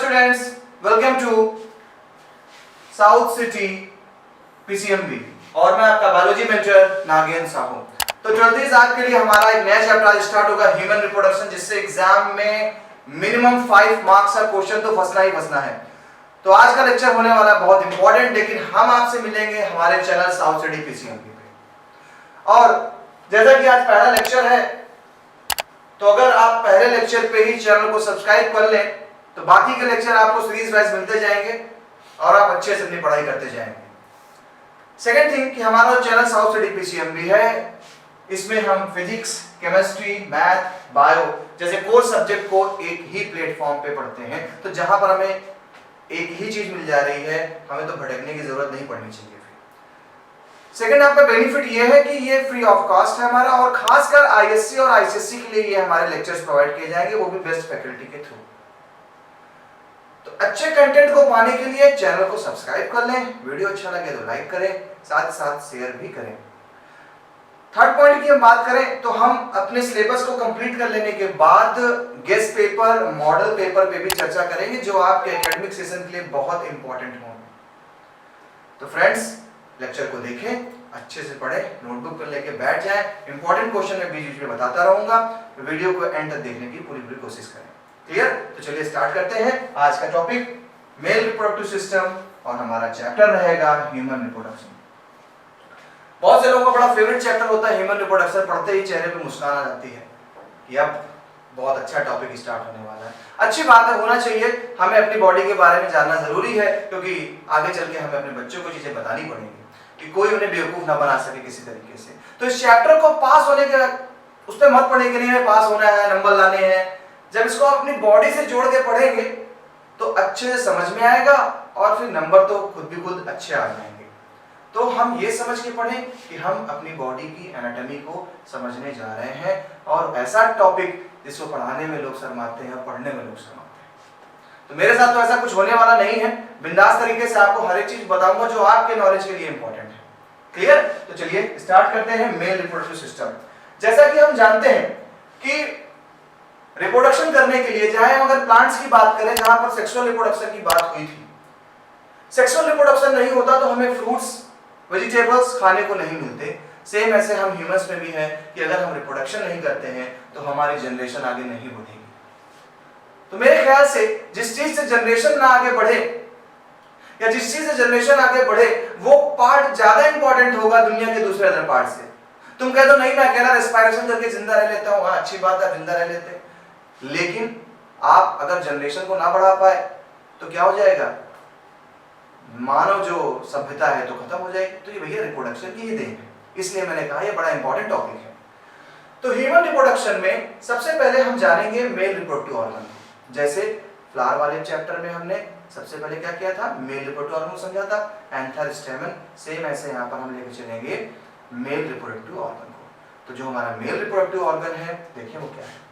students, welcome to south city PCMB और मैं आपका बायोलॉजी मेंटर नागेंद्र साहू। तो 12th आपके लिए हमारा एक नया चैप्टर आज स्टार्ट होगा ह्यूमन रिप्रोडक्शन, जिससे एग्जाम में मिनिमम 5 मार्क्स का क्वेश्चन तो फंसना ही फंसना है। तो आज का लेक्चर होने वाला बहुत इंपॉर्टेंट, लेकिन हम आपसे मिलेंगे हमारे चैनल साउथ सिटी पीसीएमबी पे। और जैसा कि आज पहला लेक्चर है, तो अगर आप पहले लेक्चर पे ही चैनल को सब्सक्राइब कर लें तो बाकी के लेक्चर आपको सीरीज वाइज मिलते जाएंगे और आप अच्छे से अपनी पढ़ाई करते जाएंगे। सेकेंड थिंग कि हमारा चैनल साउथ सिटी पीसीएमबी है, इसमें हम फिजिक्स, केमिस्ट्री, मैथ, बायो जैसे कोर्स सब्जेक्ट को एक ही प्लेटफॉर्म पे पढ़ते हैं। तो जहां पर हमें एक ही चीज मिल जा रही है, हमें तो भटकने की जरूरत नहीं पड़नी चाहिए। सेकेंड आपका बेनिफिट ये है कि ये फ्री ऑफ कॉस्ट है हमारा, और खासकर आईएससी और आईसीएससी के लिए ये हमारे लेक्चर्स प्रोवाइड किए जाएंगे, वो भी बेस्ट फैकल्टी के थ्रू। तो अच्छे कंटेंट को पाने के लिए चैनल को सब्सक्राइब कर लें, वीडियो अच्छा लगे तो लाइक करें, साथ साथ शेयर भी करें। थर्ड पॉइंट की हम बात करें तो हम अपने सिलेबस को कंप्लीट कर लेने के बाद गेस्ट पेपर, मॉडल पेपर पे भी चर्चा करेंगे, जो आपके एकेडमिक सेशन के लिए बहुत इंपॉर्टेंट होंगे। तो फ्रेंड्स, लेक्चर को देखें, अच्छे से पढ़ें, नोटबुक पर लेके बैठ जाएं। इंपॉर्टेंट क्वेश्चन मैं बीच बीच में बताता रहूंगा, वीडियो को एंड तक देखने की पूरी कोशिश करें। क्लियर? तो चलिए स्टार्ट करते हैं। आज का टॉपिक मेल रिप्रोडक्टिव सिस्टम और हमारा चैप्टर रहेगा ह्यूमन रिप्रोडक्शन। बहुत से लोगों का बड़ा फेवरेट चैप्टर होता है ह्यूमन रिप्रोडक्शन, पढ़ते ही चेहरे पे मुस्कान आ जाती है कि अब बहुत अच्छा टॉपिक स्टार्ट होने वाला है। अच्छी बात है, होना चाहिए। हमें अपनी बॉडी के बारे में जानना जरूरी है, क्योंकि आगे चल के हमें अपने बच्चों को चीजें बतानी पड़ेंगी कि कोई उन्हें बेवकूफ ना बना सके किसी तरीके से। तो इस चैप्टर को पास होने के उस पर मत पढ़े कि नहीं हमें पास होना है, नंबर लाने हैं। जब इसको आप अपनी बॉडी से जोड़ के पढ़ेंगे तो अच्छे से समझ में आएगा और फिर नंबर तो खुद भी खुद अच्छे आ जाएंगे। तो हम ये समझ के पढ़ें कि हम अपनी बॉडी की एनाटॉमी को समझने जा रहे हैं, और ऐसा टॉपिक जिसको पढ़ाने में लोग शर्माते हैं, पढ़ने में लोग शर्माते हैं। तो मेरे साथ तो ऐसा कुछ होने वाला नहीं है। बिंदास तरीके से आपको हर एक चीज बताऊंगा जो आपके नॉलेज के लिए इंपॉर्टेंट है। क्लियर? तो चलिए स्टार्ट करते हैं मेल रिप्रोडक्टिव सिस्टम। जैसा कि हम जानते हैं कि रिप्रोडक्शन करने के लिए, चाहे हम अगर प्लांट्स की बात करें जहां पर सेक्सुअल रिप्रोडक्शन की बात हुई थी, सेक्सुअल रिप्रोडक्शन नहीं होता तो हमें फ्रूट्स, वेजिटेबल्स खाने को नहीं मिलते। सेम ऐसे हम ह्यूमंस में भी है कि अगर हम रिप्रोडक्शन नहीं करते हैं तो हमारी जनरेशन आगे नहीं बढ़ेगी। तो मेरे ख्याल से जिस चीज से जनरेशन ना आगे बढ़े, या जिस चीज से जनरेशन आगे बढ़े, वो पार्ट ज्यादा इंपॉर्टेंट होगा दुनिया के दूसरे अदर पार्ट से। तुम कह दो नहीं मैं अकेला रेस्पिरेशन करके जिंदा रह लेता हूं, हाँ अच्छी बात है, जिंदा रह लेते, लेकिन आप अगर जनरेशन को ना बढ़ा पाए तो क्या हो जाएगा? मानव जो सभ्यता है तो खत्म हो जाएगी। तो ये भैया रिप्रोडक्शन की ही देन है, इसलिए मैंने कहा ये बड़ा इंपॉर्टेंट टॉपिक है। तो ह्यूमन रिप्रोडक्शन में सबसे पहले हम जानेंगे मेल रिप्रोडक्टिव ऑर्गन। जैसे फ्लावर वाले चैप्टर में हमने सबसे पहले क्या किया था? मेल रिप्रोडक्टिव ऑर्गन समझा था, एंथर, स्टेमन। सेम ऐसे यहाँ पर हम लेकर चलेंगे मेल रिप्रोडक्टिव ऑर्गन को। तो जो हमारा मेल रिप्रोडक्टिव ऑर्गन है, देखिए वो क्या है।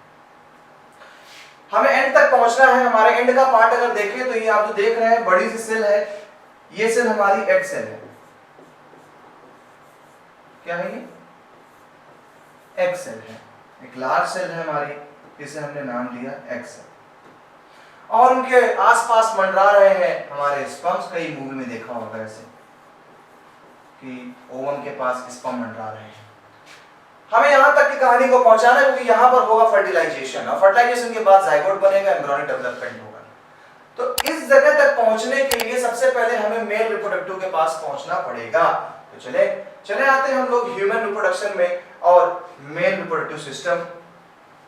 हमें एंड तक पहुंचना है। हमारे एंड का पार्ट अगर देखें तो ये आप जो देख रहे हैं बड़ी सी सेल है, ये सेल हमारी एग सेल है। क्या है ये? एग सेल है। एक लार्ज सेल है हमारी, इसे हमने नाम दिया एग सेल। और उनके आसपास मंडरा रहे हैं हमारे स्पर्म्स। कई मूवी में देखा होगा ऐसे कि ओवम के पास स्पर्म मंडरा रहे हैं। हमें यहां तक की कहानी को पहुंचाना है, क्योंकि यहां पर होगा फर्टिलाइजेशन, और फर्टिलाइजेशन के बाद जाइगोट बनेगा, एम्ब्रियोनिक डेवलपमेंट होगा। तो इस जगह तक पहुंचने के लिए सबसे पहले हमें मेल रिप्रोडक्टिव के पास पहुंचना पड़ेगा। तो चले आते हैं हम लोग ह्यूमन रिप्रोडक्शन में और मेल रिप्रोडक्टिव सिस्टम,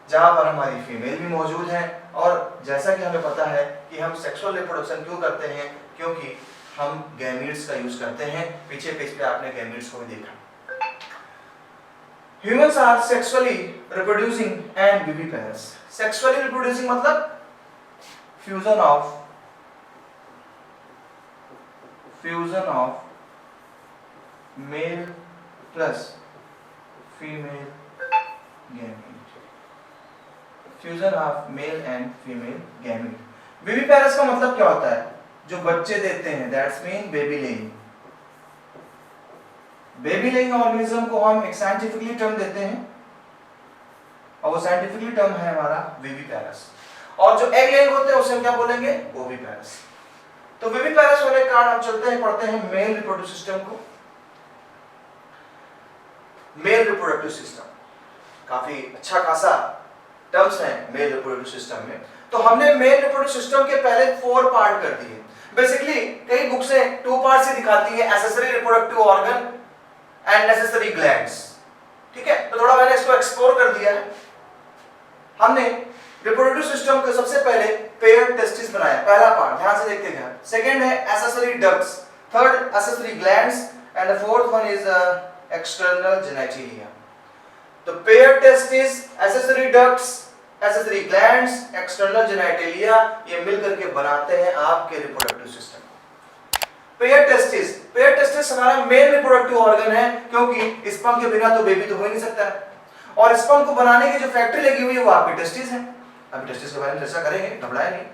जहां पर हमारी फीमेल भी मौजूद है। और जैसा कि हमें पता है कि हम सेक्सुअल रिप्रोडक्शन क्यों करते हैं, क्योंकि हम गैमीट्स का यूज करते हैं। पीछे पेज पे आपने गैमीट्स को भी देखा। Humans are sexually reproducing and viviparous. Sexually reproducing मतलब fusion of male plus female gamete. Fusion of male and female gamete. Viviparous का मतलब क्या होता है? जो बच्चे देते हैं, that's mean baby laying. Baby laying organism को हम एक साइंटिफिकली टर्म देते हैं, और वो साइंटिफिकली टर्म है हमारा विविपैरस। और जो एग लेइंग होते हैं उसे हम क्या बोलेंगे, ओविपेरस। तो विविपेरस होने के कारण हम चलते हैं पढ़ते हैं मेल रिप्रोडक्टिव सिस्टम को। मेल रिप्रोडक्टिव सिस्टम काफी अच्छा खासा टर्म्स है मेल रिप्रोडक्टिव सिस्टम में। तो हमने मेल रिप्रोडक्टिव सिस्टम के पहले 4 पार्ट कर दिए। बेसिकली कई बुक्सें 2 पार्ट से दिखाती है, accessory reproductive organ and necessary glands. ठीक है, तो थोड़ा मैंने इसको एक्सप्लोर कर दिया है। हमने रिप्रोडक्टिव सिस्टम को सबसे पहले पेयर्ड टेस्टिस बनाया, पहला पार्ट ध्यान से देखते हैं। सेकंड है accessory ducts, third accessory glands and the fourth one is external genitalia. तो paired testis, accessory ducts, accessory glands, external genitalia, ये मिलकर के बनाते हैं आपके रिप्रोडक्टिव सिस्टम। पेयर्ड टेस्टिस हमारा मेल रिप्रोडक्टिव ऑर्गन है, क्योंकि स्पर्म के बिना तो बेबी तो हो ही नहीं सकता है, और स्पर्म को बनाने की जो फैक्ट्री लगी हुई है वो आपके टेस्टिस है। अभी टेस्टिस के बारे में चर्चा करेंगे, घबराए नहीं।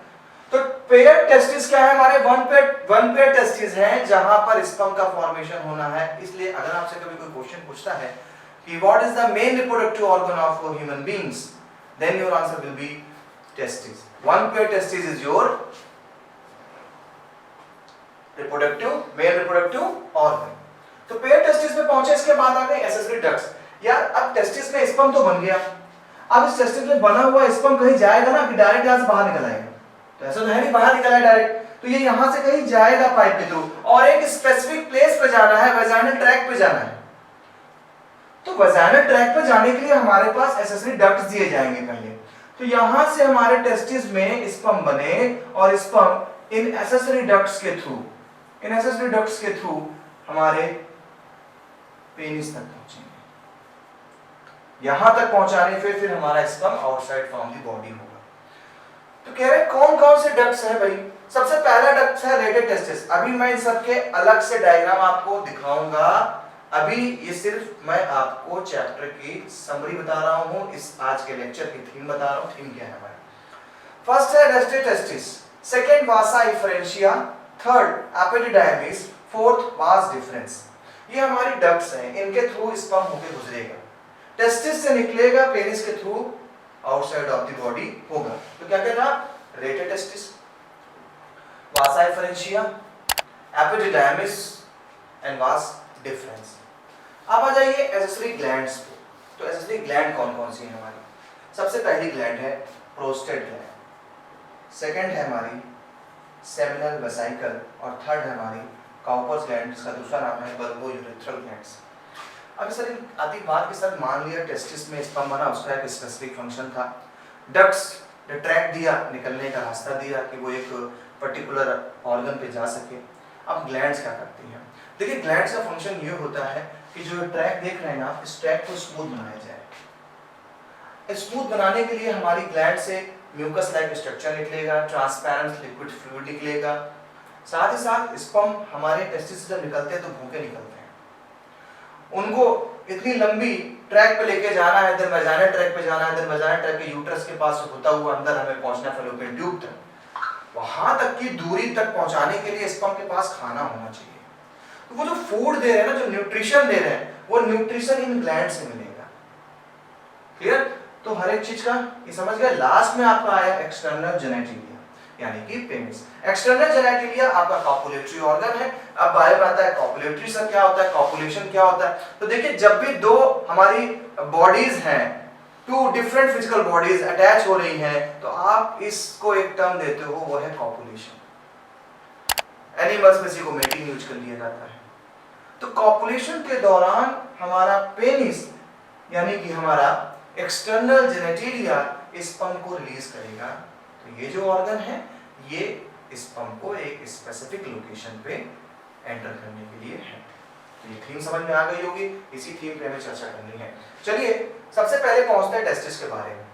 तो पेयर्ड टेस्टिस क्या है, हमारे वन पेयर टेस्टिस हैं जहां पर स्पर्म का फॉर्मेशन होना है। इसलिए अगर आपसे कभी कोई क्वेश्चन पूछता है कि what is the main reproductive organ of human beings, then your answer will be testis. One pair testis is your male reproductive organ. तो पेयर टेस्टिस में पहुंचे, इसके बाद आ गए एक्सेसरी डक्ट्स। यार अब टेस्टिस में स्पर्म तो बन गया, अब इस टेस्टिस में बना हुआ स्पर्म कहीं जाएगा ना कि डायरेक्ट यहां से बाहर निकल आएगा? तो ऐसा तो है नहीं बाहर निकल आए डायरेक्ट, तो ये यहां से कहीं जाएगा पाइप के थ्रू, और एक स्पेसिफिक प्लेस पे जाना है, वेजाइनल ट्रैक पे जाना है। तो वेजाइनल ट्रैक पे जाने के लिए हमारे पास एक्सेसरी डक्ट्स दिए जाएंगे पहले। तो यहां से हमारे टेस्टिस में स्पर्म बने और स्पर्म इन एक्सेसरी डक्ट्स के थ्रू हमारे पेनिस तक पहुंचेंगे। यहां तक पहुंचाने फिर हमारा sperm outside from the body होगा। तो कह रहे कौन कौन से डक्ट्स हैं भाई? सबसे पहला डक्ट है रेटेड टेस्टिस। अभी मैं इन सबके अलग से डायग्राम आपको दिखाऊंगा। अभी ये सिर्फ मैं आपको चैप्टर की समरी बता रहा हूं, इस आज के लेक्चर की थीम बता रहा हूं। थीम क्या है हमारी? फर्स्ट है रेस्टेड टेस्टिस, सेकंड वासा इफरेंशिया, थर्ड एपिडिडायमिस, फोर्थ वास डिफरेंस। ये हमारी डक्ट्स हैं, इनके थ्रू स्पर्म होकर गुजरेगा, टेस्टिस से निकलेगा, पेनिस के through outside of the body होगा। तो क्या कहना? Rete testis, vasa efferentia, epididymis and vas deferens. अब आ जाइए एक्सेसरी ग्लैंड्स पे। तो एक्सेसरी ग्लैंड कौन कौन सी है हमारी? सबसे पहली ग्लैंड है प्रोस्टेट ग्लैंड, सेकंड है हमारी सेमिनल वेसिकल, और थर्ड है हमारी काउपर्स ग्लैंड, जिसका दूसरा नाम है बल्बोयूरेथ्रल ग्लैंड्स। अब सर आती बात कि सर मान लिया टेस्टिस में स्पर्म बना, उसका एक स्पेसिफिक फंक्शन था, डक्ट्स ने ट्रैक दिया, निकलने का रास्ता दिया कि वो एक पर्टिकुलर ऑर्गन पे जा सके। अब ग्लैंड्स क्या करती हैं? देखिए ग्लैंड्स का फंक्शन ये होता है कि जो ट्रैक देख रहे हैं ना, इस ट्रैक को स्मूथ बनाया जाए। स्मूथ बनाने के लिए हमारी ग्लैंड से म्यूकस लाइक स्ट्रक्चर निकलेगा, ट्रांसपेरेंट लिक्विड फ्लूइड निकलेगा। साथ ही साथ स्पर्म हमारे टेस्टिस से जब निकलते हैं तो भूखे निकलते हैं, उनको इतनी लंबी ट्रैक पे लेके जाना है, इधर वेजाइनल ट्रैक पे जाना है, इधर वेजाइनल ट्रैक के यूट्रस के पास होता हुआ अंदर हमें पहुंचना फैलोपियन ट्यूब तक। वहां तक की दूरी तक पहुंचाने के लिए स्पर्म के पास खाना होना चाहिए। तो वो जो फूड दे रहे हैं ना, जो न्यूट्रिशन दे रहे हैं, वो न्यूट्रिशन इन ग्लैंड से मिलेगा। क्लियर? तो हर एक चीज का ये समझ गए। लास्ट में आपका आया एक्सटर्नल जेनेटिलिया, यानी कि पेनिस। एक्सटर्नल जेनेटिलिया आपका कॉपुलेटरी ऑर्गन है। अब बारे में आता है कॉपुलेटरी से क्या होता है, कॉपुलेशन क्या होता है। तो देखिए जब भी दो हमारी बॉडीज हैं, two different physical bodies attach हो रही हैं, तो आप इसको एक टर्म देते हो, वो है कॉपुलेशन। एनिमल्स में इसी को मेटिंग यूज कर लिया जाता है। तो कॉपुलेशन के दौरान हमारा पेनिस यानी कि हमारा एक्सटर्नल जेनेटिलिया स्पर्म को रिलीज करेगा। तो ये जो ऑर्गन है ये स्पर्म को एक स्पेसिफिक लोकेशन पे एंटर करने के लिए है। तो ये थीम समझ में आ गई होगी, इसी थीम पे हमें चर्चा करनी है। चलिए सबसे पहले पहुंचते हैं टेस्टिस के बारे में।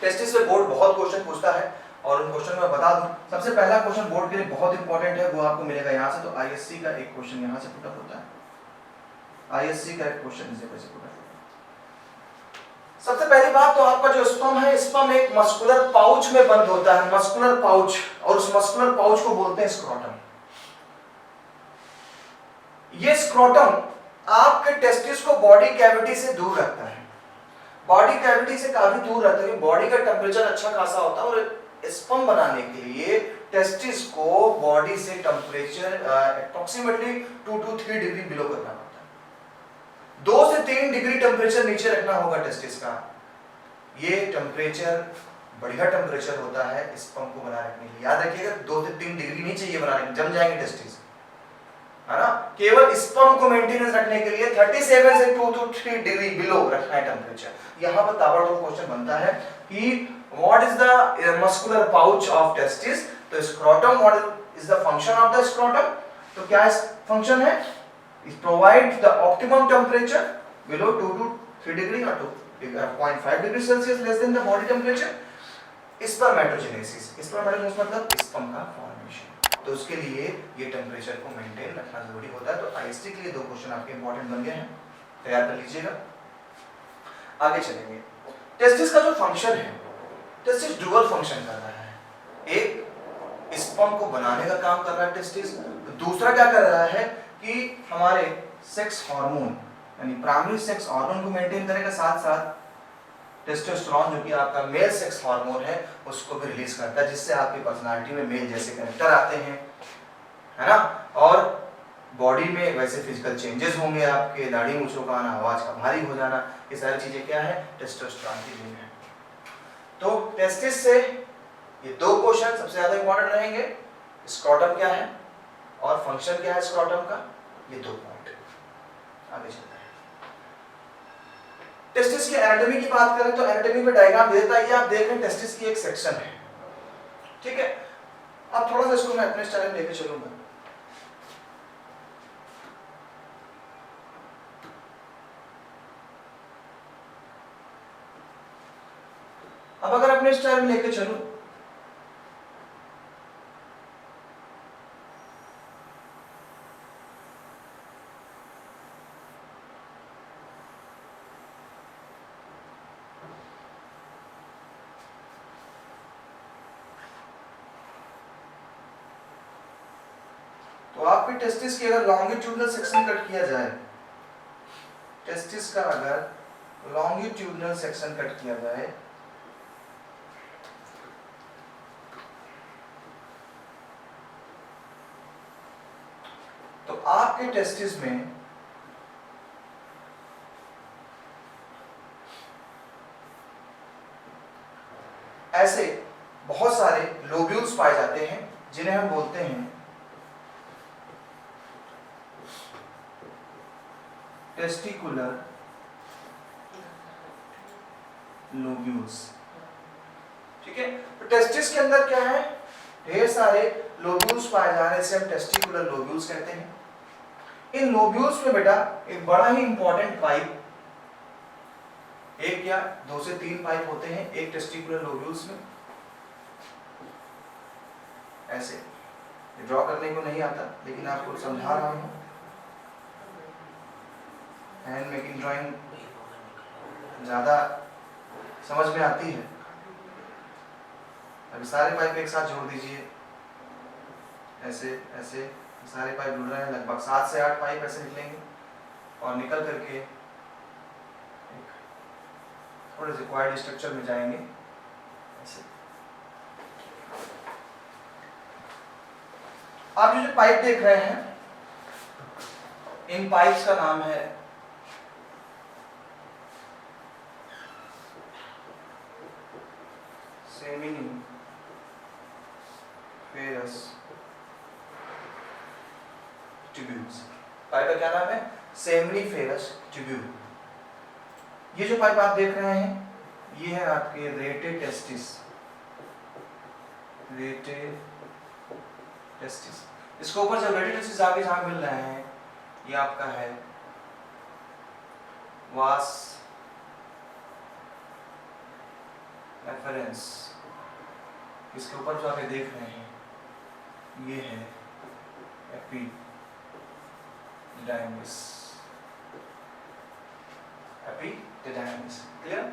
टेस्टिस से बोर्ड बहुत क्वेश्चन पूछता है और उन क्वेश्चन में बता दूं, सबसे पहला क्वेश्चन बोर्ड के लिए बहुत इंपॉर्टेंट है, वो आपको मिलेगा यहाँ से। तो आईएससी का एक क्वेश्चन यहाँ से पुट अप होता है, आईएससी का एक क्वेश्चन इसे कैसे पुट अप। सबसे पहली बात तो आपका जो स्पर्म है, स्पर्म एक मस्कुलर पाउच में बंद होता है, मस्कुलर पाउच, और उस मस्कुलर पाउच को बोलते हैं स्क्रोटम। ये स्क्रोटम आपके टेस्टिस को बॉडी कैविटी से दूर रखता है। बॉडी कैविटी से काफी दूर रहता है, बॉडी का टेम्परेचर अच्छा खासा होता है और स्पर्म बनाने के लिए टेस्टिस को बॉडी से temperature approximately 2 to 3 degree below करना पड़ता है। 2 से 3 डिग्री टेम्परेचर नीचे रखना होगा टेस्टिस का। ये टेम्परेचर बढ़िया टेम्परेचर होता है स्पर्म को बनाने के लिए। याद रखिएगा 2 से 3 डिग्री नहीं चाहिए बनाने, जम जाएंगे टेस्टिस, है ना। केवल स्पर्म को मेंटेनेंस रखने के लिए 37 से 2 to 3 डिग्री बिलो रखना है टेम्परेचर। यहाँ पर ताबड़तोड़ क्वेश्चन बनता है कि what is the muscular pouch of testis. तो scrotum, what is the function of the scrotum. तो क्या फंक्शन है, it provide the optimum temperature below 2 to 3 degree और 0.5 degree celsius less than the body temperature. Spermatogenesis, spermatogenesis मतलब sperm का formation. तो उसके लिए ये टेम्परेचर को मेंटेन रखना जरूरी होता है। तो आईएसटी के लिए 2 क्वेश्चन आपके इंपॉर्टेंट बन गए हैं, तैयार कर लीजिएगा। आगे चलेंगे। टेस्टिस का जो फंक्शन है, टेस्टिस डुअल फंक्शन कर रहा है। एक स्पर्म को बनाने का काम कर रहा है टेस्टिस, दूसरा क्या कर रहा है कि हमारे सेक्स हार्मोन यानी प्राइमरी सेक्स हार्मोन को मेंटेन करेगा, साथ साथ टेस्टोस्टेरोन जो कि आपका मेल सेक्स हार्मोन है उसको भी रिलीज करता है, जिससे आपकी पर्सनालिटी में मेल जैसे कैरेक्टर आते हैं, है ना। और बॉडी में वैसे फिजिकल चेंजेस होंगे, आपके दाढ़ी मूंछों का आना, आवाज का भारी हो जाना, ये सारी चीजें क्या है, टेस्टोस्टेरोन की देन है। तो टेस्टिस से ये 2 क्वेश्चन सबसे ज्यादा इंपॉर्टेंट रहेंगे, स्क्रोटम क्या है और फंक्शन क्या है स्क्रोटम का, ये 2 पॉइंट। आगे चलते हैं। टेस्टिस की एनाटॉमी की बात करें तो एनाटॉमी में डायग्राम देता है, ये आप देख रहे हैं टेस्टिस की एक सेक्शन है, ठीक है। अब थोड़ा सा इसको मैं अपने स्टाइल में लेके चलूंगा। अब अगर अपने स्टाइल में लेके चलूं तो आपकी टेस्टिस की अगर लॉन्गिट्यूडनल सेक्शन कट किया जाए, टेस्टिस का अगर लॉन्गिट्यूडनल सेक्शन कट किया जाए तो आपके टेस्टिस में ऐसे बहुत सारे लोब्यूल्स पाए जाते हैं जिन्हें हम बोलते हैं टेस्टिकुलर लोब्यूल्स, ठीक है। तो टेस्टिस के अंदर क्या है, ढेर सारे लोब्यूल्स पाए जा रहे हैं, इसे हम टेस्टिकुलर लोब्यूल्स कहते हैं। इन लोब्यूल्स में बेटा एक बड़ा ही इंपॉर्टेंट पाइप, एक या 2 से 3 पाइप होते हैं एक टेस्टिकुलर लोब्यूल्स में। ऐसे ड्रॉ करने को नहीं आता लेकिन आपको समझा रहा हूं, हैंड मेकिंग ड्राइंग ज्यादा समझ में आती है। अभी सारे पाइप एक साथ जोड़ दीजिए, ऐसे ऐसे सारे पाइप जुड़ रहे हैं, लगभग 7 से 8 पाइप ऐसे निकलेंगे और निकल करके थोड़े से क्वाइट स्ट्रक्चर में जाएंगे ऐसे। आप जो पाइप देख रहे हैं, इन पाइप्स का नाम है सेमिनिफेरस ट्यूब्यूल्स। पाइप का क्या नाम है, सेमिनिफेरस ट्यूब्यूल। ये जो पाइप आप देख रहे हैं ये है आपके रेटे टेस्टिस, रेटे टेस्टिस। इसके ऊपर जब रेटे टेस्टिस आगे जहां मिल रहे हैं ये आपका है वास रेफरेंस। इसके ऊपर जो आप देख रहे हैं ये है एपिडिडाइमिस, एपिडिडाइमिस, क्लियर।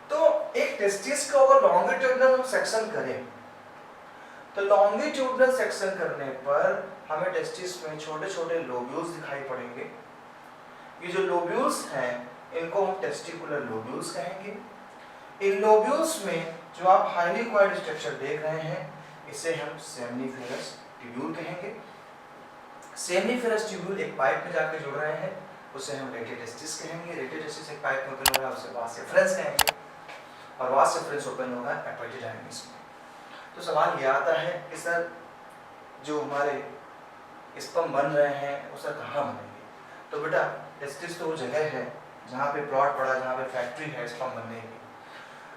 तो एक टेस्टिस को अगर लॉन्गिट्यूडनल सेक्शन करें तो लॉन्गिट्यूडनल सेक्शन करने पर हमें टेस्टिस में छोटे छोटे लोब्यूल्स दिखाई पड़ेंगे। ये जो लोब्यूल्स हैं इनको हम टेस्टिकुलर लोब्यूल्स कहेंगे। इन लोब्यूल्स में जो आप हाईली क्वाइल्ड स्ट्रक्चर देख रहे हैं इसे हम सेमनीफेरस ट्यूब्यूल कहेंगे। सेमनीफेरस ट्यूब्यूल एक पाइप में जाकर जुड़ रहे हैं, उसे हम रेडियोटेस्टिस कहेंगे। रेडियोटेस्टिस एक पाइप में ओपन हो रहा है, उसे वास एफरेंस कहेंगे, और वास एफरेंस ओपन होगा एपोइडिडाइमिस में। तो सवाल ये आता है कि सर जो हमारे स्पर्म बन रहे हैं वो सर कहाँ बनेंगे? तो बेटा टेस्टिस तो वो जगह है जहाँ पे प्लॉट पड़ा, जहाँ पे फैक्ट्री है स्पर्म बनने की,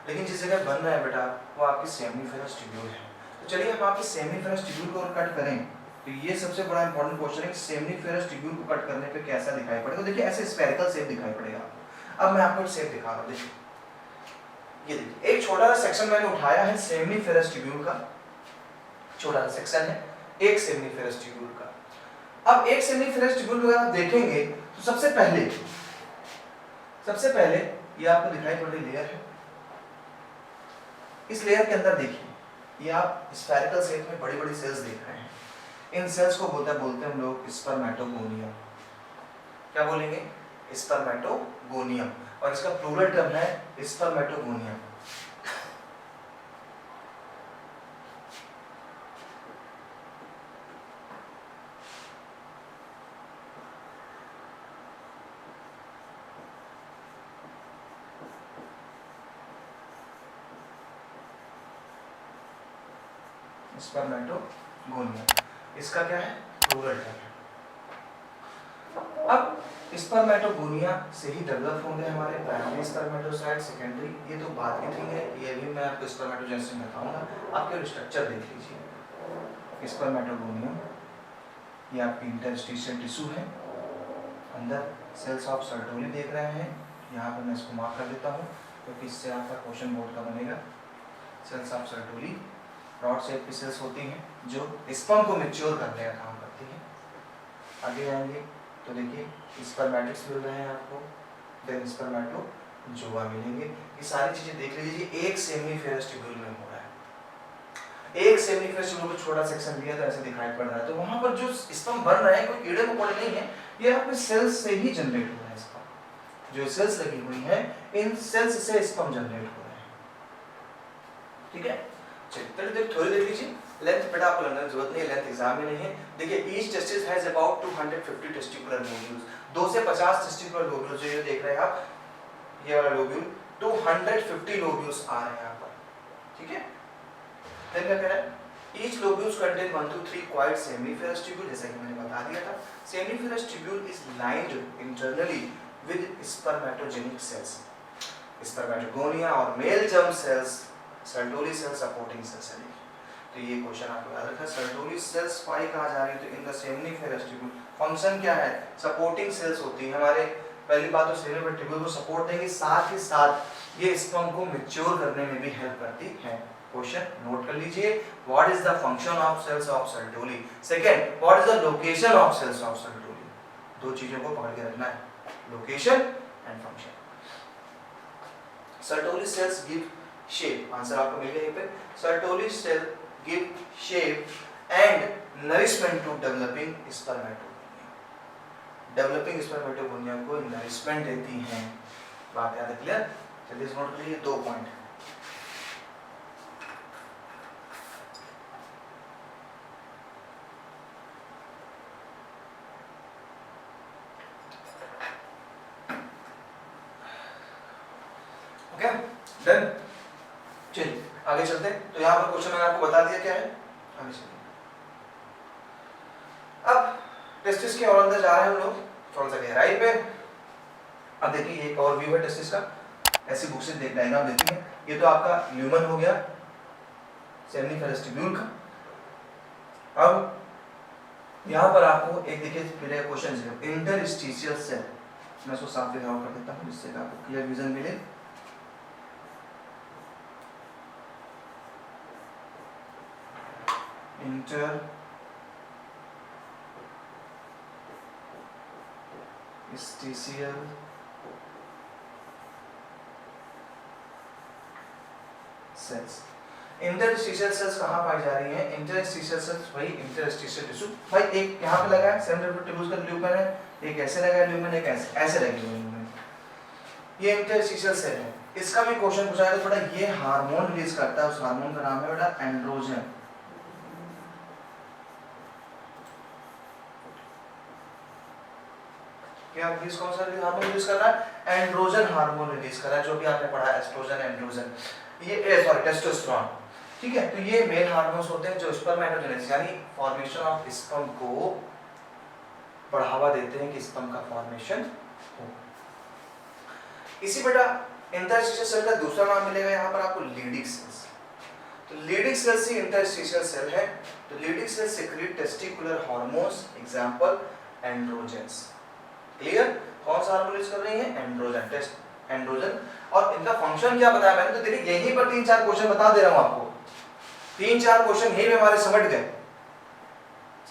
लेकिन जिस जगह बन रहा है बेटा वो आपकी सेमनीफेरस ट्यूब्यूल है। तो चलिए हम आपकी सेमनीफेरस ट्यूब्यूल को कट करें। तो ये सबसे बड़ा इंपॉर्टेंट क्वेश्चन है कि सेमनीफेरस ट्यूब्यूल को कट करने पे कैसा दिखाई पड़ेगा। देखिए ऐसे स्फेरिकल शेप दिखाई पड़ेगा आपको। अब मैं आपको एक शेप दिखा रहा हूँ, देखिए ये देखिए एक छोटा सा सेक्शन मैंने उठाया है सेमनीफेरस ट्यूब्यूल का, छोटा सा सेक्शन है एक सेमनीफेरस ट्यूब्यूल का। अब एक सेमनीफेरस ट्यूब्यूल को आप देखेंगे तो सबसे पहले ये आपको दिखाई पड़ रही लेयर है। इस लेयर के अंदर देखिए ये आप स्फेरिकल शेप में बड़ी बड़ी सेल्स देख रहे हैं। इन सेल्स को बोलते हैं हम लोग स्पर्मेटोगोनियम। क्या बोलेंगे? स्पर्मेटोगोनियम, और इसका प्लूरल टर्म है स्पर्मेटोगोनियम। स्पर्मेटोगोनियम इसका क्या है? प्लूरल टर्म है। अब स्पर्मेटोगोनिया से ही डेवलप होंगे हमारे प्राइमरी स्पर्मेटोसाइट, सेकेंडरी, ये तो बाद की थिंग है, ये भी मैं आपको स्पर्मेटोजेनेसिस में बताऊंगा। आपके स्ट्रक्चर देख लीजिए। स्पर्मेटोगोनियम ये आपकी इंटरस्टिशियल टिश्यू है, अंदर सेल्स ऑफ सर्टोली देख रहे हैं। यहाँ पर मैं इसको मार्क कर देता हूँ क्योंकि इससे आपका क्वेश्चन बोर्ड का बनेगा। Cells of Sertoli rod shape की सेल्स होती हैं जो स्पर्म को मैच्योर करने का काम करती हैं। आगे आएंगे तो देखिए स्पर्मेटिड्स मिल रहे हैं आपको, देन स्पर्मेटोजोआ मिलेंगे। ये सारी चीजें देख लीजिए एक सेमनीफेरस ट्यूब्यूल में हो रहा है। एक सेमनीफेरस ट्यूब्यूल को छोटा सेक्शन लिया तो ऐसे दिखाई पड़ रहा है। तो वहां पर जो स्पर्म बन रहे हैं कोई कीड़े मकोड़े नहीं है, ये आपके सेल्स से ही जनरेट हो रहा है। स्पर्म जो सेल्स लगी हुई हैं इन सेल्स से स्पर्म जनरेट हो रहे हैं। ठीक है, चलिए थोड़ी देख लीजिए। लेंथ बेटा आपको लगने की जरूरत नहीं है, लेंथ एग्जाम में नहीं है। देखिए each testis has about 250 testicular lobules, 2 से 50 टेस्टिकुलर लोब्यूल्स। जो ये देख रहे हैं आप, ये वाला लोब्यूल 250 लोब्यूल्स आ रहे हैं यहाँ पर। ठीक है, फिर क्या कह रहा है? Each lobules contain 1 to 3 quite seminiferous tubule, जैसा कि मैंने बता दिया था। Seminiferous tubule is lined internally with spermatogenic cells, spermatogonia और male germ cells, sertoli cell, supporting cells है। तो ये क्वेश्चन आपको याद रखना। सर्टोली सेल्स पाई कहाँ जा रही है? तो in the seminiferous tubule. Function क्या है? सपोर्टिंग सेल्स होती है हमारे। पहली बात तो सेमनीफेरस ट्यूब्यूल को सपोर्ट देंगे, साथ ही साथ ये स्पर्म को मैच्योर करने में भी हेल्प करती है। क्वेश्चन नोट कर लीजिए। What is the function of cells of Sertoli? Second, what is the location of cells of Sertoli? दो चीजों को पकड़ के रखना है, location and function. Sertoli cells give shape, answer आपको मिल गया यहीं पे। Sertoli cell give shape and nourishment to developing spermatogonia. Developing spermatogonia को नरिशमेंट देती हैं। बात याद है? क्लियर? चलिए नोट कर लीजिए 2 पॉइंट। Okay done. चलिए आगे चलते हैं। तो यहाँ पर क्वेश्चन मैंने आपको बता दिया क्या है। आगे चलिए। अब टेस्टिस के और अंदर जा रहे हैं हम लोग थोड़ा सा गहराई पे। अब देखिए एक और व्यू है टेस्टिस का, ऐसी बुक से देखना है आप देखिए। ये तो आपका ल्यूमन हो गया सेमनीफेरस ट्यूब्यूल का। अब यहाँ पर आपको एक देखिए पहले क्वेश्चन है इंटरस्टिशियल सेल। मैं इसको साफ लिखा कर देता हूँ जिससे आपको क्लियर विजन मिले। Interstitial cells. इंटरस्टिशियल सेल्स कहाँ पाई जा रही हैं? इंटरस्टिशियल सेल्स भाई इंटरस्टिशियल टिश्यू। भाई एक यहाँ पे लगा है सेमनीफेरस ट्यूब्यूल का ल्यूमेन है, एक ऐसे लगा है ल्यूमेन, एक ऐसे लगी हुई ल्यूमेन। ये इंटरस्टिशियल सेल है, इसका भी क्वेश्चन पूछा है तो बेटा ये हार्मोन रिलीज करता है, उस हार्मोन का नाम है बेटा एंड्रोजन। क्या रिलीज, कौन सा हार्मोन रिलीज कर रहा है? एंड्रोजन हार्मोन रिलीज कर रहा है, जो भी आपने पढ़ा है एस्ट्रोजन एंड्रोजन, ये सॉरी टेस्टोस्टेरोन। ठीक है, तो ये मेल हार्मोन्स होते हैं जो स्पर्मेटोजेनेसिस यानी फॉर्मेशन ऑफ स्पर्म को बढ़ावा देते हैं कि स्पर्म का फॉर्मेशन हो। इसी बेटा इंटरस्टिशियल सेल का दूसरा नाम मिलेगा यहाँ पर आपको लीडिंग सेल्स। तो लीडिंग सेल से इंटरस्टिशियल सेल है, तो Leydig cell secrete testicular hormones, example androgens. Clear? कौन सा हार्मोन रिलीज कर रही है? Androgen, test androgen. और इनका फंक्शन क्या बताया मैंने, तो देखिए यहीं पर 3-4 क्वेश्चन बता दे रहा हूं आपको, 3-4 क्वेश्चन यही में हमारे समझ गए।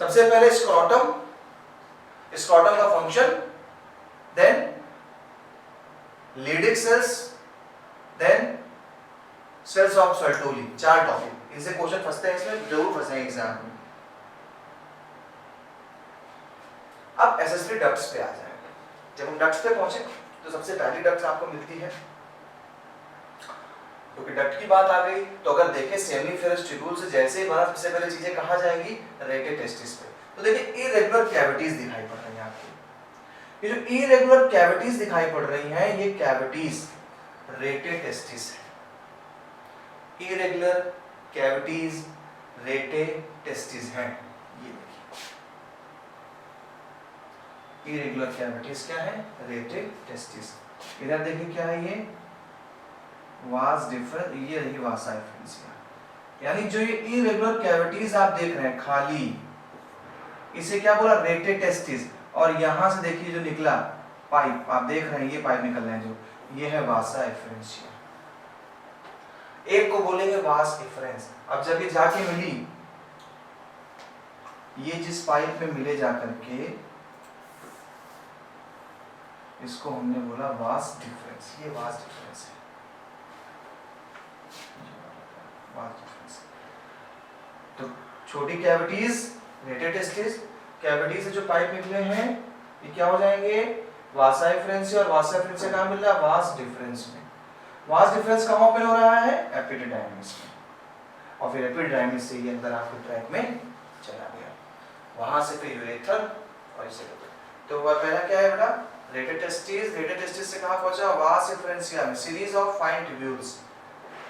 सबसे पहले स्क्रोटम, स्क्रोटम का function, then Leydig cells, then cells of Sertoli, 4 topic. इनसे क्वेश्चन फंसते हैं, इसमें जरूर फंसेंगे एग्जाम में। अब एसेसरी डक्ट्स पे आ जाएंगे। जब हम डक्ट्स पे पहुंचे तो सबसे पहली डक्ट्स आपको मिलती है, क्योंकि डक्ट की बात आ गई तो अगर देखें सेमिनिफेरस ट्यूब्यूल से जैसे ही बना, सबसे पहले चीजें कहाँ जाएंगी? रेटे टेस्टिस पे। तो देखिए इरेगुलर कैविटीज दिखाई पड़ रही हैं आपको, ये जो इरेगुलर कैविटीज दिखाई पड़ रही हैं ये कैविटीज रेटे टेस्टिस है। इरेगुलर कैविटीज रेटे टेस्टिस हैं। ये देखिए इरेगुलर कैविटीज क्या है? रेटे टेस्टिस। इधर देखिए क्या है, ये वास डिफरेंस, ये रही वासा एफरेंसिया। यानी जो ये इरेगुलर कैविटीज आप देख रहे हैं खाली, इसे क्या बोला? रेटे टेस्टिस। और यहां से देखिए जो निकला पाइप आप देख रहे हैं, ये पाइप निकल रहे हैं जो, ये है वासा एफरेंसिया। एक को बोलेंगे वास एफरेंस। अब जब ये जाके मिली, ये जिस पाइप में मिले जाकर के, इसको हमने बोला वास डिफरेंस। ये वास डिफरेंस है, वास डिफरेंस। तो छोटी कैविटीज रेटे टेस्टिस, कैविटी से जो पाइप निकले हैं ये क्या हो जाएंगे? वासा एफरेंसिया। और वासा एफरेंसिया कहाँ मिल रहा है? वास डिफरेंस में। वास डिफरेंस कहाँ ओपन हो रहा है? एपिडिडाइमिस में। और फिर एपिडिडाइमिस से ये अंदर आपके ट्रैक में चला गया, वहां से फिर यूरेथ्रल और इसे। तो वह पहला क्या है बेटा? रेटे टेस्टिस। रेटे टेस्टिस से कहाँ पहुंचा? वास एफरेंसिया में, सीरीज ऑफ फाइन ट्यूब्यूल्स।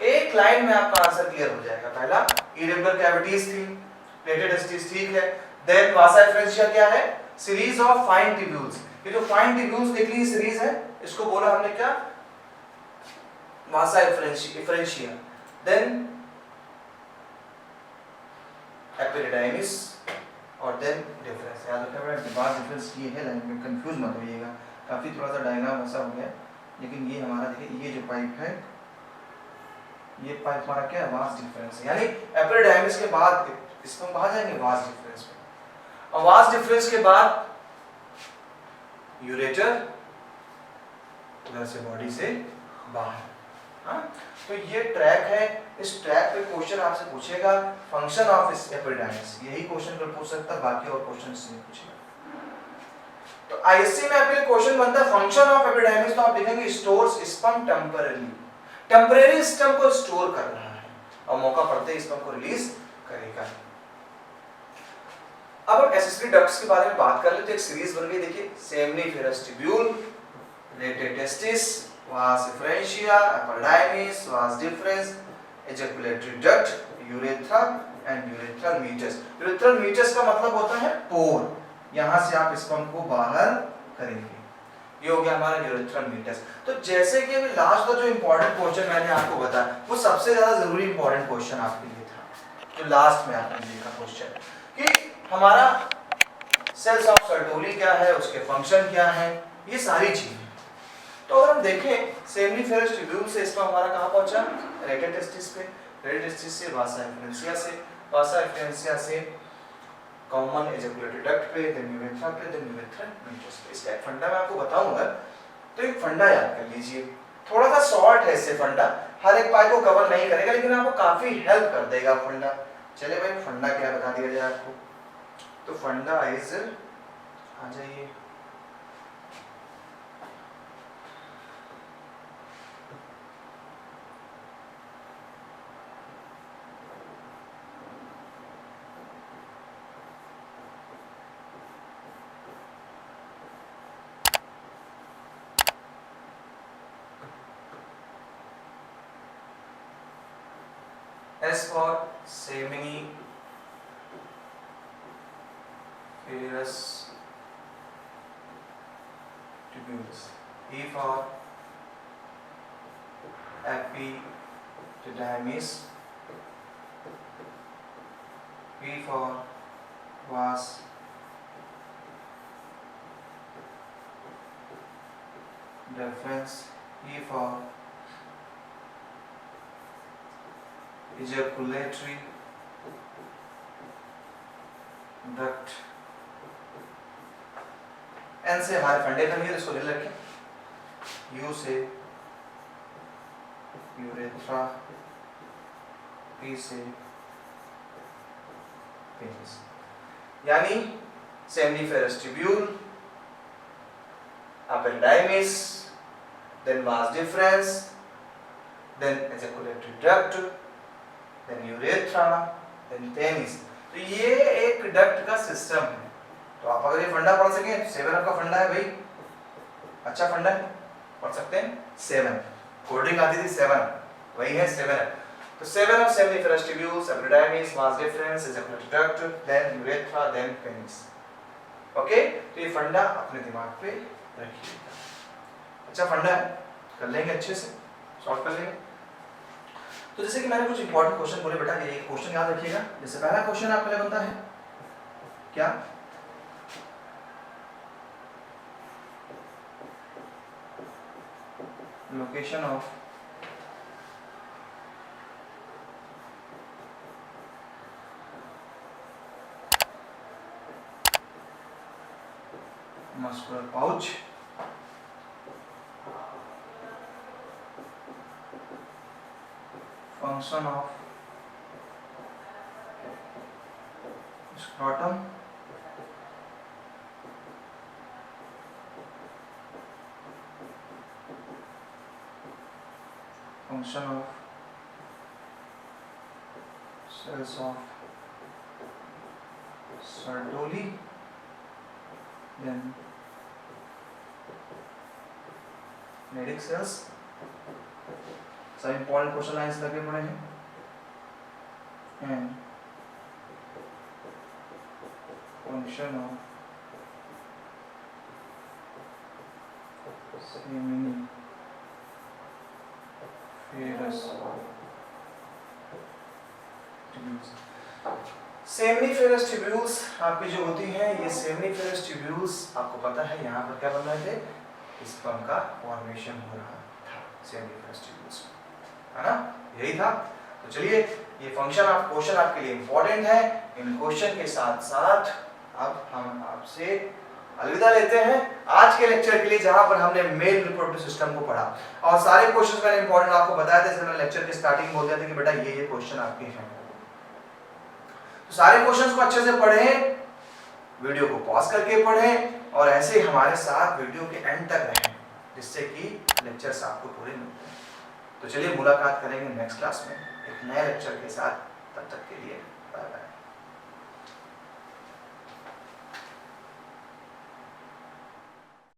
एक लाइन में आपका आंसर क्लियर हो जाएगा। पहला इरेगुलर कैविटीज थी, रेटे टेस्टिस ठीक है, देन वासा एफरेंसिया क्या है? Series of fine tubules. ये जो फाइन ट्यूब्यूल्स निकली सीरीज है, इसको बोला हमने क्या? वासा एफरेंसिया। देन एपिडिडाइमिस और देन डिफरेंस। याद रखना बेटा, वास डिफरेंस ये है, लाइन में कंफ्यूज मत होइएगा, काफी थोड़ा सा डायग्राम ऐसा हो गया, लेकिन ये हमारा देखिए ये जो पाइप है, ये पाइप हमारा क्या है? Vas deferens. यानी एपिडिडाइमिस के बाद इसको हम कहाँ जाएंगे? वास डिफरेंस में। और वास डिफरेंस के बाद यूरेटर, उधर से बॉडी से बाहर। हाँ, तो ये ट्रैक है। इस ट्रैक पे क्वेश्चन आपसे पूछेगा फंक्शन ऑफ इस एपिडिडाइमिस, यही क्वेश्चन कर पूछ सकता है, बाकी और क्वेश्चन नहीं पूछेगा। तो आईएससी में आपके क्वेश्चन बनता है फंक्शन ऑफ एपिडिडाइमिस, तो आप लिखेंगे stores sperm temporary. Temporary sperm को स्टोर कर रहा है और मौका पड़ते ही स्पर्म को रिलीज करेगा। अब हम एसेसरी डक्ट्स के बारे में बात कर लेते हैं। एक सीरीज बन गई देखिए, सेमिनिफेरस ट्यूब्यूल, रेटे टेस्टिस, वास एफरेंसिया, epididymis, vas deferens, ejaculatory duct, urethra and urethral meatus. Urethral meatus का मतलब होता है पोर, यहां से आप स्पर्म को बाहर करेंगे। ये हो गया हमारा यूरेथ्रल मीटस। तो जैसे कि अभी लास्ट का जो इंपॉर्टेंट क्वेश्चन मैंने आपको बताया, वो सबसे ज्यादा जरूरी इंपॉर्टेंट क्वेश्चन आपके लिए था, जो लास्ट में आपने देखा क्वेश्चन कि हमारा सेल्स ऑफ सर्टोली क्या है, उसके फंक्शन क्या है, ये सारी चीजें। तो अगर हम देखें सेमिनिफेरस ट्यूब्यूल से इसमें हमारा कहाँ पहुंचा? रेटे टेस्टिस पे, रेटे टेस्टिस से वासा एफरेंसिया से, वासा एफरेंसिया से कॉमन एजैकुलेटरी डक्ट पे, देन यूरेथ्रा पे, देन यूरेथ्रल मीटस पे। इसका एक फंडा मैं आपको बताऊंगा, तो एक फंडा याद कर लीजिए। थोड़ा सा शॉर्ट है इससे फंडा, हर एक पार्ट को कवर नहीं करेगा, लेकिन आपको काफी हेल्प कर देगा फंडा। चलिए भाई फंडा क्या बता दिया जाए आपको। तो फंडा इज, आ जाइए, S for seminiferous tubules. E for epididymis. V for vas deferens. E for ejaculatory duct. N से हमारे फंडे तक है, इसको ले रखें. U से यूरेथ्रा, P से पेनिस. यानी seminiferous tubule, epididymis, then vas deferens, then ejaculatory duct, then urethra, then penis. तो ये एक डक्ट का सिस्टम है. तो आप अगर ये फंडा पढ़ सके, 7 का फंडा है भाई, अच्छा फंडा है, पढ़ सकते हैं. 7 कोडिंग आती थी 7, वही है 7. तो 7 of seminiferous tubules, epididymis, vas deferens, ejaculatory duct, then urethra, then penis. Okay, तो ये फंडा अपने दिमाग पे रखिएगा. अच्छा फंडा है, कर लेंगे अच्छे से, सॉल्व कर लेंगे. तो जैसे कि मैंने कुछ इंपॉर्टेंट क्वेश्चन बोले बेटा, ये क्वेश्चन याद रखिएगा. जैसे पहला क्वेश्चन आपके लिए बनता है क्या, location of muscular pouch, function of scrotum, function of cells of Sertoli, then Nedic cells. सब इंपॉर्टेंट क्वेश्चन लाइंस लगे पड़े हैं. And function of seminiferous tubules. seminiferous tubules आपकी जो होती हैं, ये seminiferous tubules आपको पता है यहाँ पर क्या बन रहे थे, स्पर्म का फॉर्मेशन हो रहा था seminiferous tubules, है ना, यही था. तो चलिए ये फंक्शन ऑफ क्वेश्चन आपके लिए इंपॉर्टेंट है. इन क्वेश्चन के साथ साथ अब हम आपसे अलविदा लेते हैं आज के लेक्चर के लिए, जहां पर हमने मेल रिप्रोडक्टिव सिस्टम को पढ़ा और सारे क्वेश्चंस मैंने इंपॉर्टेंट आपको बताया था. जैसे मैंने लेक्चर के स्टार्टिंग बोल दिया था कि बेटा ये क्वेश्चन आपके हैं. तो सारे क्वेश्चंस को अच्छे से पढ़ें, वीडियो को पॉज करके पढ़ें और ऐसे ही हमारे साथ वीडियो के एंड तक रहें, जिससे कि लेक्चर्स आपको पूरे मिलते हैं. तो चलिए मुलाकात करेंगे नेक्स्ट क्लास में एक नए लेक्चर के साथ. तब तक के लिए बाय बाय.